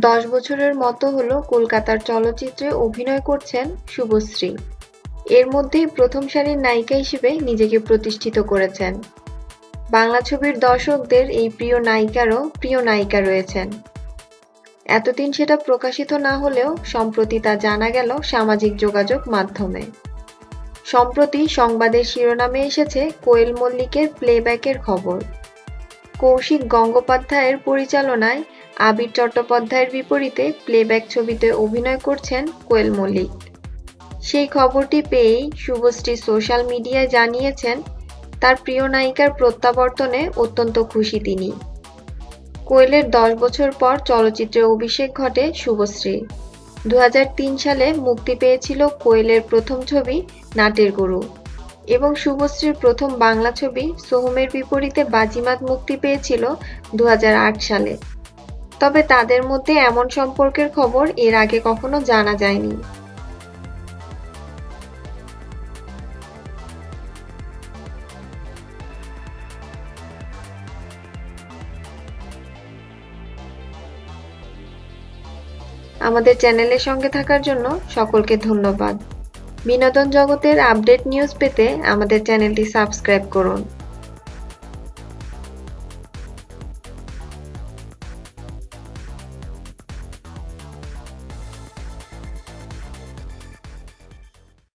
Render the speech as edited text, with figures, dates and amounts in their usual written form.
10 বছরের মতো হলো কলকাতার চলচ্চিত্রে অভিনয় করছেন শুভশ্রী। এর মধ্যেই প্রথম সারির নায়িকা হিসেবে নিজেকে প্রতিষ্ঠিত করেছেন। বাংলা ছবির দর্শকদের এই প্রিয় নায়িকারও প্রিয় নায়িকা রয়েছেন। এতদিন সেটা প্রকাশিত না হলেও সম্প্রতি তা জানা গেল সামাজিক যোগাযোগ মাধ্যমে। সম্প্রতি সংবাদের শিরোনামে এসেছে কোয়েল মল্লিকের প্লেব্যাকের খবর। কৌশিক গঙ্গোপাধ্যায়ের পরিচালনায় আবির চট্টোপাধ্যায়ের বিপরীতে প্লেব্যাক ছবিতে অভিনয় করছেন কোয়েল মল্লিক। সেই খবরটি পেয়েই শুভশ্রী সোশ্যাল মিডিয়ায় জানিয়েছেন তার প্রিয় নায়িকার প্রত্যাবর্তনে অত্যন্ত খুশি তিনি। কোয়েলের 10 বছর পর চলচ্চিত্রে অভিষেক ঘটে শুভশ্রীর। 2003 সালে মুক্তি পেয়েছিল কোয়েলের প্রথম ছবি নাটের গরু এবং শুভশ্রীর প্রথম বাংলা ছবি সোহমের বিপরীতে বাজিমাত মুক্তি পেয়েছিল 2008 সালে। তবে তাদের মধ্যে এমন সম্পর্কের খবর এর আগে কখনো জানা যায়নি। আমাদের চ্যানেলের সঙ্গে থাকার জন্য সকলকে ধন্যবাদ। বিনোদন জগতের আপডেট নিউজ পেতে আমাদের চ্যানেলটি সাবস্ক্রাইব করুন।